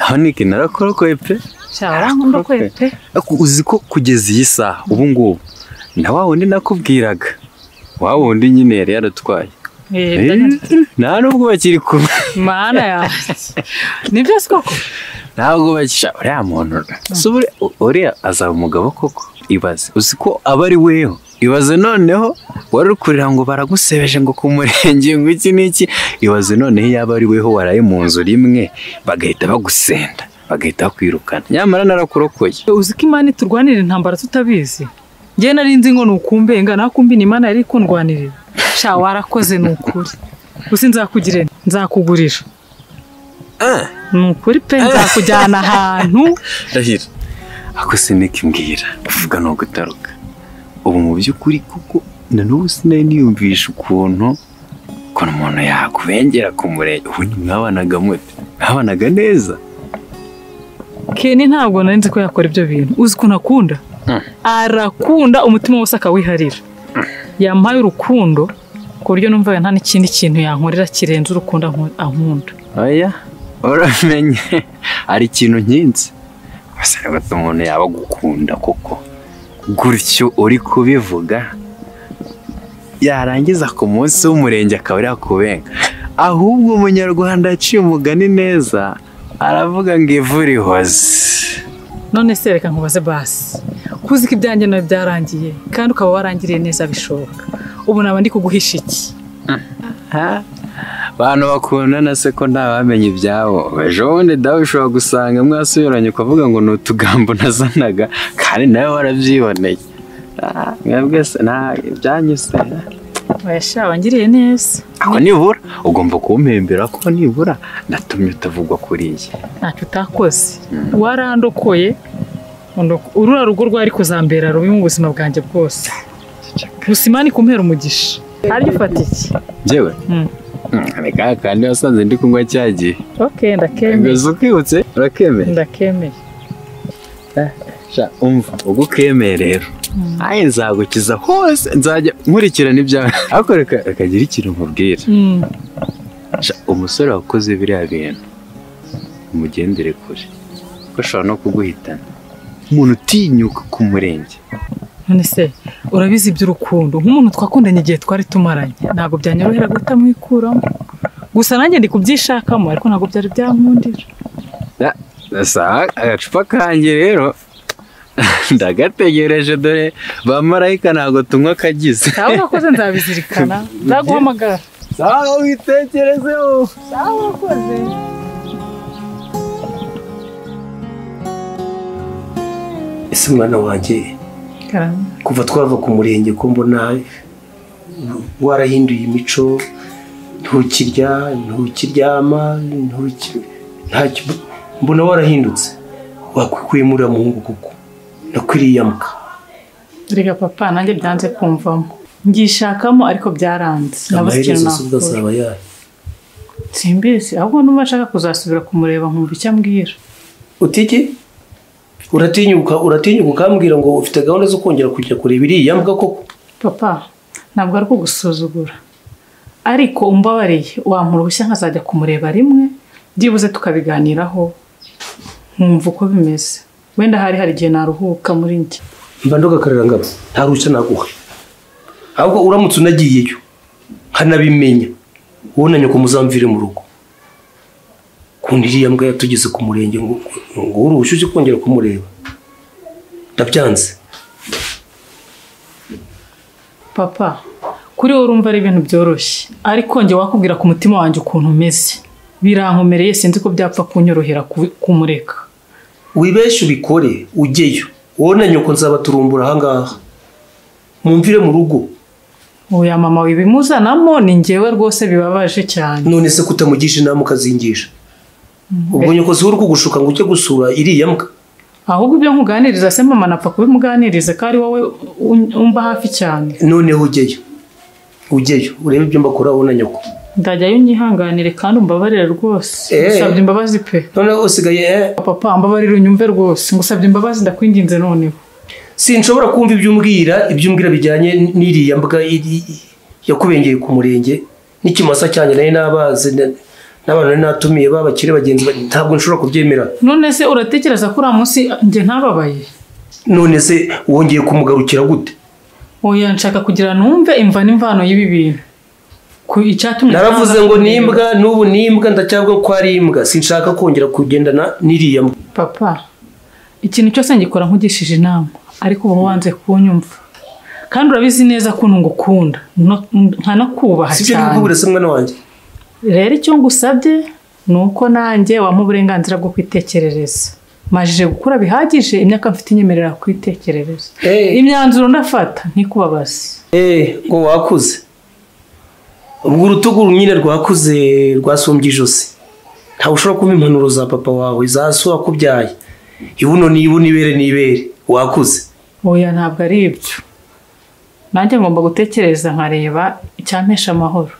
Hanike narakorokoye pe. Cyara nkundokoye pe. Uzi ko kugeza iyi saha ubu ngubu na wa wundi nakubwiraga. Wa wundi nyine yari yaratwaye. Nta nubwo bakiri kumwe. Mana ya. Nibyo skoko. Ntabwo bakisha uriya muntu. Subure uriya azaba umugabo koko. Ibaze uzi ko aba ari weho. Ibaze noneho warukurira ngo baragusebeje ngo kumurenge ngo iki niki. Ibaze noneho yaba ari weho waraye mu nzu rimwe bagahita bagusenda. Bagahita kwirukana. Nyamara narakurokoye. Uzi ko Imana iturwanira intambara tutabizi. Ngiye nari nzi ngo nukumbenga nakumbi ni Imana yari kundwanirira. Sha warakoze nukuri. Gusa nzakugire nzakugurisha. Nukuri pe nzakujyana ahantu. Rahira. Ako sinikimbwira. Uvuga no gutaruka. Ubu mu by'ukuri kuko na n'ubu sinari niyumvisha ukuntu kono umuntu yakubengera kumurenge. Ubu mwabanaga mute? Mwabanaga neza? Keni ntabwo nari nzi ko yakora ibyo bintu. Uzi ko nakunda? Arakunda umutima wose akawiharira. Yampaye urukundo ku buryo numva nta n'ikindi kintu yankorera kirenze urukundo ankunda. Oya, uramenye ari ikintu nkinzi. Basa gato umuntu yaba gukunda koko. Gutyo uri kubivuga yarangiza ku munsi w'umurenge akaba yakubenga. Ahubwo umunyarwanda aciye umugani neza aravuga ngo ivu rihoze. None se reka nkubaze basi. Kuzi ko ibyanjye nawe byarangiye kandi ukaba warangiriye neza bishoboka. Ubu naba ndi kuguhisha iki? Bantu bakundana se ko ntabamenye ibyabo. Ejo bundi dawe ushobora gusanga mwasubiranye ukavuga ngo ni utugambo nazanaga kandi nawe warabyiboneye. Mwebwe se nta ibyanyuse. Wayasha wangiriye neza. Ako nibura ugomba kumpembera ko nibura natumye utavugwa kuriye. Ntacyo utakoze. Warandokoye. Urura rugo rwari kuzambera rubi mu buzima bwanjye bwose. Gusimani kumpera umugisha. Ari ufata iki? Jewe. Reka kandi wasanze ndi kunywa cyagiye. Okay, ndakemeye. Ngo ukibutse urakemeye. Ndakemeye. Sha umva ugukemeye rero. Aye nzagukiza hose nzajya nkurikirana ibyawe. Ariko reka gira ikintu nkubwira. Sha umusore wakoze biriya bintu umugendere kure. Ko shobora no kuguhitana. Umuntu utinyuka ku murenge. None se urabizi iby'urukundo nk'umuntu twakundanye igihe twari tumaranye ntabwo byanyorohera guta mwikuramo. Gusa nanjye ndi kubyishakamo ariko ntabwo byari byankundira. Nasa agacupa kanjye rero ndagategereje dore bamarayika ntabwo tunywa kagize. Sawa urakoze nzabizirikana. Ndaguhamagara. Sawa witekerezeho. Sawa urakoze. Ese mwana wanjye kuva twava ku murenge ko mbona warahinduye imico, ntukirya ntukiryama mbona warahindutse. Wakwikuye muri muhungu kuko nakwiriyamka. Rega papa nanjye byanze kumvamo. Ngishakamo ariko byaranze. Amaherezo uzasaba yaye. Simbizi ahubwo numva nshaka kuzasubira kumureba nkumva icyo ambwira. Utiki? Uratinyuka ukambwira ngo ufite gahunda zo kongera kujya kureba iriya mbwa koko? Papa ntabwo ari kugusuzugura. Ariko umbabariye wampurushya nkazajya kumureba rimwe byibuze tukabiganiraho nkumva uko bimeze. Wenda hari igihe naruhuka muri njye. Mba ndogakarira ngabo nta rushya naguha. Ahubwo uramutse unagiyeyo nkanabimenya wonanye ko muzamvire mu rugo. Kundi iriya mbwa yatugeze ku murenge ngo urushye kongera kumureba. Ndabyanze. Papa kuri wowe urumva ari ibintu byoroshye ariko njye wakubwira ku mutima wanjye ukuntu umeze birankomereye sinzi ko byapfa kunyorohera kumureka. Wibeshe ubikore ujyeyo wonanye ko nzabaturumbura ahangaha mumvire mu rugo. Oya mama wibimuzanamo ni njyewe rwose bibabaje cyane. None se kutamugisha inama ukazingisha? Ubwo nyoko zuri kugushuka ngo ujye gusura iriya mbwa. Ahubwo ibyo nkuganiriza se mama napfa kubimuganiriza ko ari wowe umba hafi cyane. Noneho ujyeyo urebe ibyo mbakora wonanye ko. Ndajyayo nyihanganire kandi umbabarire rwose. Ngusabye imbabazi pe. Noneho usigaye papa mbabarire unyumve rwose. Ngusabye imbabazi ndakwinginze noneho. Sinshobora kumva ibyumbwira bijyanye n'iriya mbwa yakubengeye ku murenge n'ikimasa cyane nayo nabaze n'abantu nari natumiye b'abakire bagenzi banjye ntabwo nshobora kubyemera. None se uratekereza ko uriya munsi njye ntababaye? None se wongeye kumugarukira gute? Oya nshaka kugira numve imva n'imvano y'ibi bintu. Ku icyatumye naravuze ngo nimbwa n'ubu nimbwa ndacyabwo ko ari imbwa sinshaka kongera kugendana n'iriya mbwa. Papa ikintu cyose ngikora nkugishije inama ariko ubu wanze kunyumva kandi urabizi neza ko ngukunda nkanakubaha cyane. Sibyo nibwo se mwana wanjye. Rero icyo ngusabye nuko nanjye wampa uburenganzira bwo kwitekerereza. Majije gukura bihagije imyaka mfite inyemerera kwitekerereza. Imyanzuro ndafata ntikubabaze. Ngo wakuze. Ubwo urutugu nyine rwakuze rwasumbye ijosi. Ntawe ushobora kumpa impanuro za papa wawe zaso akubyaye. Ibuno nibere wakuze. Oya ntabwo ari ibyo. Nanjye ngomba gutekereza nkareba icyampesha amahoro.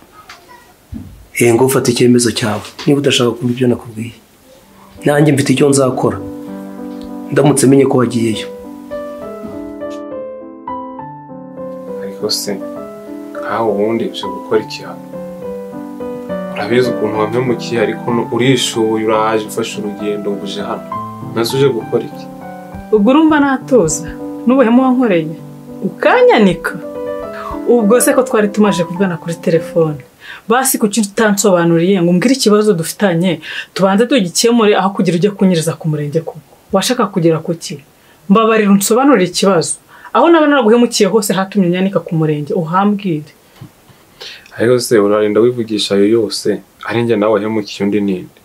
Ngo ufate icyemezo cyawe niba udashaka kumva ibyo nakubwiye. Nanjye mfite icyo nzakora. Ndamutse menye ko wagiyeyo. Ariko se nkaho ubundi byo gukora ikihago. Urabizi ukuntu wampemukiye ariko urishuye uraje ufashe urugendo nguje hano. Nazo uje gukora iki? Ubwo urumva natoza n'ubuhemu wankoreye ukanyanika. Ubwo se ko twari tumaje kuvugana kuri telefone. Basi kuki utansobanuriye ngo mbwire ikibazo dufitanye tubanze tugikemure aho kugira ujye kunyiriza ku murenge kuko washaka kugera kuki. Mbabarira unsobanurire ikibazo aho naba naraguhemukiye hose hatumye nyanika ku murenge uhambwire. Ariko se urarinda wivugisha ayo yose ari njye nawe hemukiye undi ninde?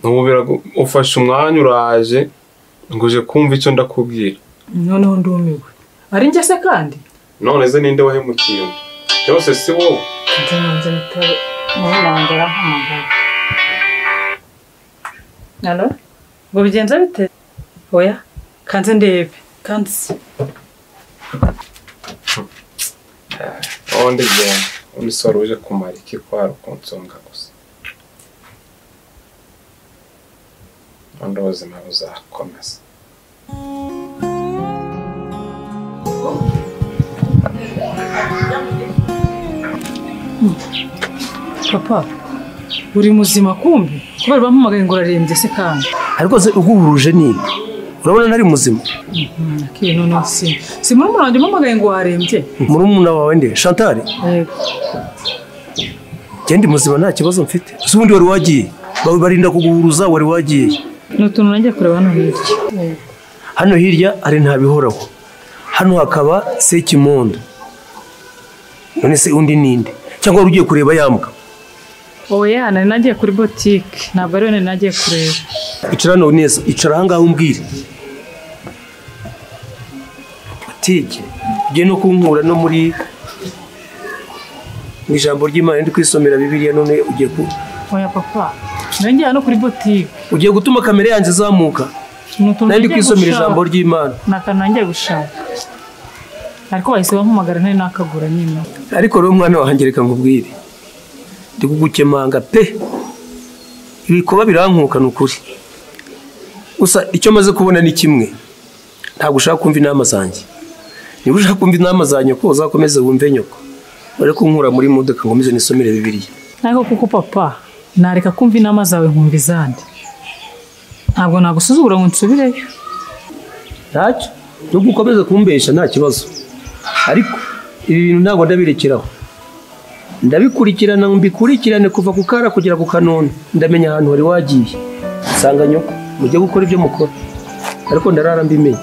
Ntubira ufashe umwanya uraje nguje kumva icyo ndakubwira. Noneho ndumiwe. Ari njye se kandi? None ze ninde wahemukiye undi? Byose si wowe. Ndanze nitare muhangara mpamagara. Nalo? Ngo bigenza bite? Oya, kanze ndebe. Kanze. Onde byen. Unisoro uje kumara iki kwaro konsonga gusa. Ondoze mabuza komeza. Papa, uri muzima kumbi? Kubera bampamagaye ngo urarembye se kandi. Ariko se uguhuruje nini? Urabona nari muzima? Kintu nasi. Si muri muranje mpamagaye ngo warembye. Muri umuna wawe nde? Chantal? Yego. Gendi muzima nta kibazo mfite. Se ubundi wari wagiye? Barinda kuguhuruza wari wagiye? N'utuntu nanjye kureba hano hirya. Hano hirya ari ntabihoraho. Hano hakaba Sekimondo. None se undi ninde? Cyangwa wari ugiye kureba yambwa? Oya nari nagiye kuri boutique ntabwo ari nari nagiye kureba. Icara no neza, icara hanga umbwire. Boutique ugiye no kunkura no muri ijambo ry'Imana ndi kwisomera Bibiliya none ugiye ku. Oya papa nanjye hano kuri boutique. Ugiye gutuma kamera yanjye zamuka. Nandi kwisomera ijambo ry'Imana. Nakanangiye gushaka. Ariko bahise bampamagara nari nakagura nyine. Ariko rero umwana wanjye reka ngubwire. Ndi kugukemanga pe. Ibikoba birankuka nukuri. Gusa icyo maze kubona ni kimwe. Ntabwo ushaka kumva inama zanjye. Niba ushaka kumva inama zanjye ko uzakomeza wumve nyoko. Ariko nkura muri modoka ngomeze nisomere Bibiliya. Ariko kuko papa nareka kumva inama zawe nkumva izandi. Ntabwo nagusuzugura ngo nsubireyo. Ntacyo. Nubwo ukomeza kumbesha nta kibazo. Ariko ibi bintu ntabwo ndabirekeraho. Ndabikurikirana mbikurikirane kuva ku kara kugera ku kanone. Ndamenya ahantu wari wagiye. Sanga nyoko mujye gukora ibyo mukora. Ariko ndarara mbimenye.